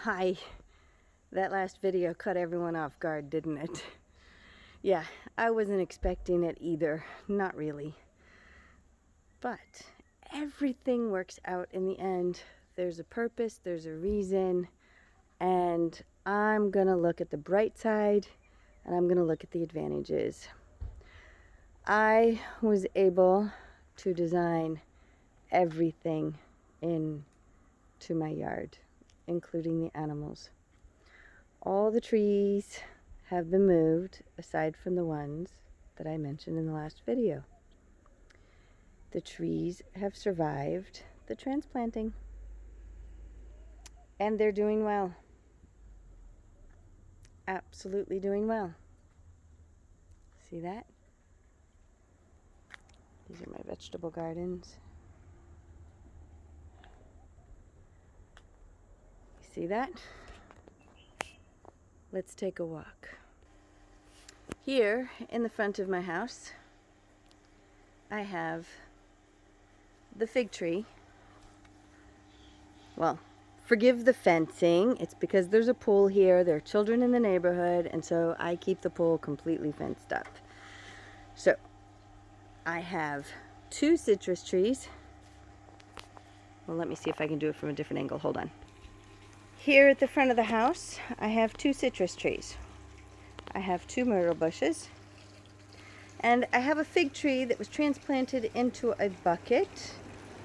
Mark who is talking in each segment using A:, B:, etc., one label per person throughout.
A: Hi. That last video caught everyone off guard, didn't it? Yeah, I wasn't expecting it either. Not really. But everything works out in the end. There's a purpose, there's a reason, and I'm gonna look at the bright side and I'm gonna look at the advantages. I was able to design everything into my yard, including the animals. All the trees have been moved, aside from the ones that I mentioned in the last video. The trees have survived the transplanting, and they're doing well. Absolutely doing well. See that? These are my vegetable gardens. You see that? Let's take a walk. Here in the front of my house, I have the fig tree. Well, forgive the fencing. It's because there's a pool here. There are children in the neighborhood, and so I keep the pool completely fenced up. So I have 2 citrus trees. Well, let me see if I can do it from a different angle. Hold on. Here at the front of the house, I have 2 citrus trees. I have 2 myrtle bushes. And I have a fig tree that was transplanted into a bucket,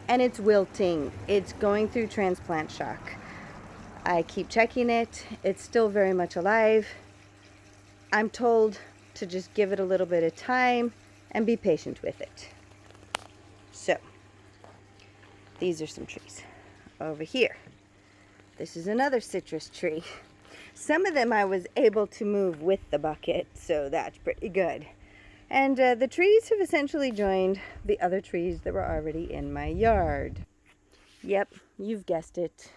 A: and it's wilting. It's going through transplant shock. I keep checking it. It's still very much alive. I'm told to just give it a little bit of time and be patient with it. So, these are some trees. Over here, this is another citrus tree. Some of them I was able to move with the bucket, so that's pretty good. And the trees have essentially joined the other trees that were already in my yard. Yep, you've guessed it.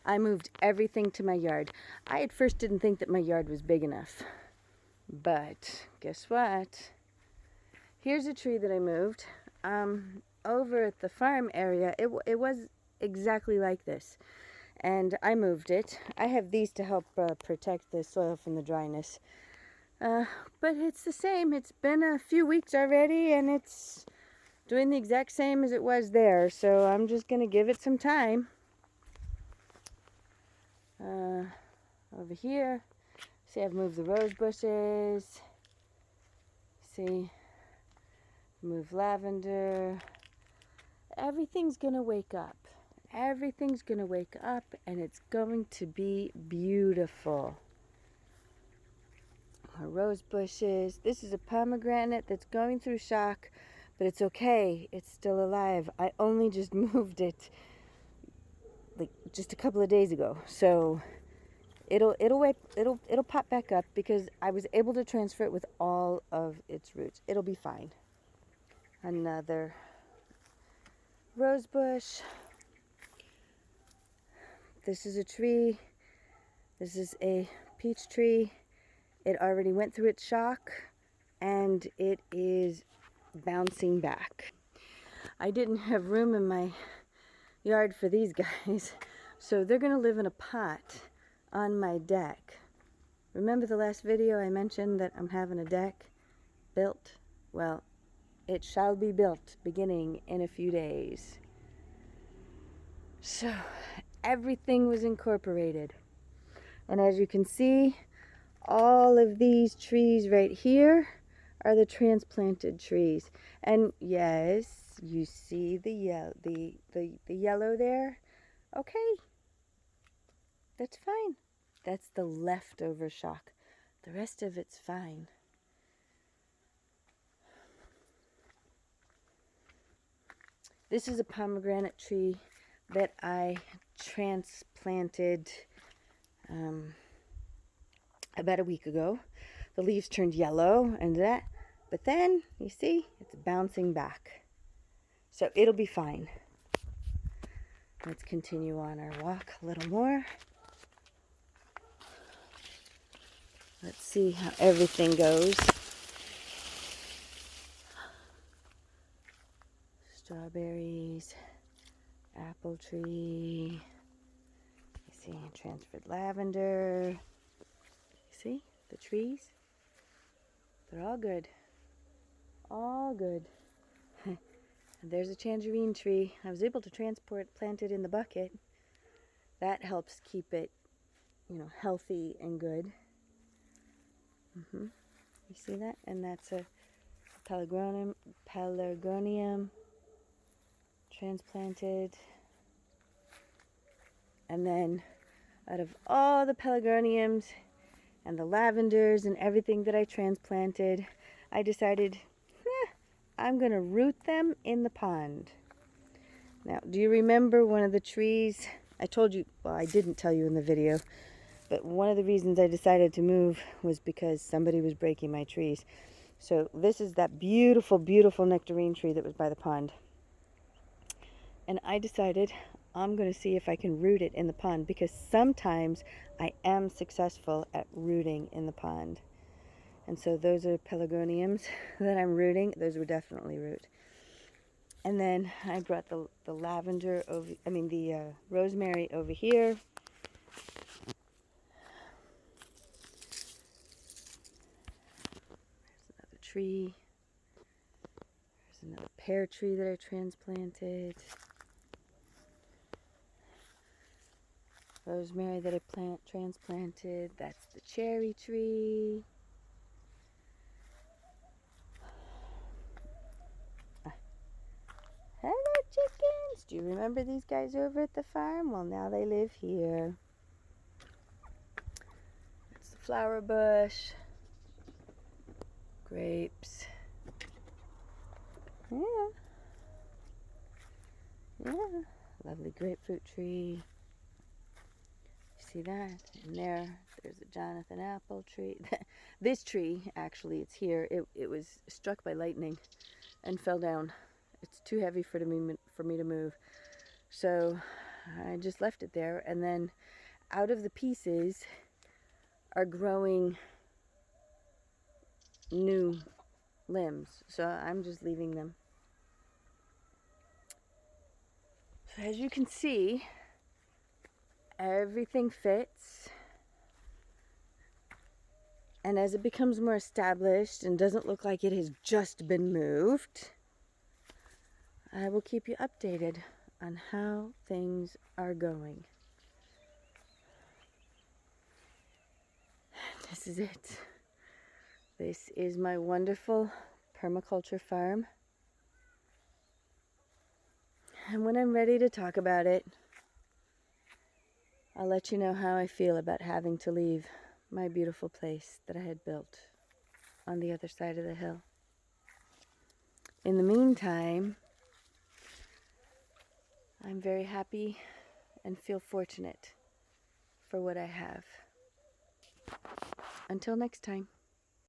A: I moved everything to my yard. I at first didn't think that my yard was big enough. But guess what? Here's a tree that I moved. Over at the farm area, it was exactly like this. And I moved it. I have these to help protect the soil from the dryness. But it's the same. It's been a few weeks already, and it's doing the exact same as it was there. So I'm just going to give it some time. Over here, see, I've moved the rose bushes. See, move lavender. Everything's going to wake up. Everything's going to wake up, and it's going to be beautiful. My rose bushes. This is a pomegranate that's going through shock, but it's okay. It's still alive. I only just moved it like just a couple of days ago, so it'll pop back up because I was able to transfer it with all of its roots. It'll be fine. Another rose bush. This is a tree. This is a peach tree. It already went through its shock, and it is bouncing back. I didn't have room in my yard for these guys, so they're going to live in a pot on my deck. Remember the last video I mentioned that I'm having a deck built? Well, it shall be built beginning in a few days. So everything was incorporated. And as you can see, all of these trees right here are the transplanted trees. And yes, you see the yellow there? Okay, that's fine. That's the leftover shock. The rest of it's fine. This is a pomegranate tree that I transplanted about a week ago. The leaves turned yellow and that, but then you see it's bouncing back. So it'll be fine. Let's continue on our walk a little more. Let's see how everything goes. Strawberries, apple tree. You see, transferred lavender. See the trees? They're all good. All good. And there's a tangerine tree. I was able to plant it in the bucket. That helps keep it, healthy and good. You see that? And that's a pelargonium transplanted. And then out of all the pelargoniums and the lavenders and everything that I transplanted, I decided I'm going to root them in the pond. Now, do you remember one of the trees? I told you, well, I didn't tell you in the video, but one of the reasons I decided to move was because somebody was breaking my trees. So this is that beautiful, beautiful nectarine tree that was by the pond. And I decided I'm going to see if I can root it in the pond, because sometimes I am successful at rooting in the pond. And so those are pelargoniums that I'm rooting. Those were definitely root. And then I brought the lavender over, the rosemary over here. There's another tree. There's another pear tree that I transplanted. Rosemary that I transplanted. That's the cherry tree. Hello, chickens! Do you remember these guys over at the farm? Well, now they live here. That's the flower bush. Grapes. Yeah. Lovely grapefruit tree. You see that? And there's a Jonathan apple tree. This tree, actually, it's here. It was struck by lightning and fell down. It's too heavy for me to move. So I just left it there. And then out of the pieces are growing new limbs. So I'm just leaving them. So as you can see, everything fits. And as it becomes more established and doesn't look like it has just been moved, I will keep you updated on how things are going. This is it. This is my wonderful permaculture farm. And when I'm ready to talk about it, I'll let you know how I feel about having to leave my beautiful place that I had built on the other side of the hill. In the meantime, I'm very happy and feel fortunate for what I have. Until next time.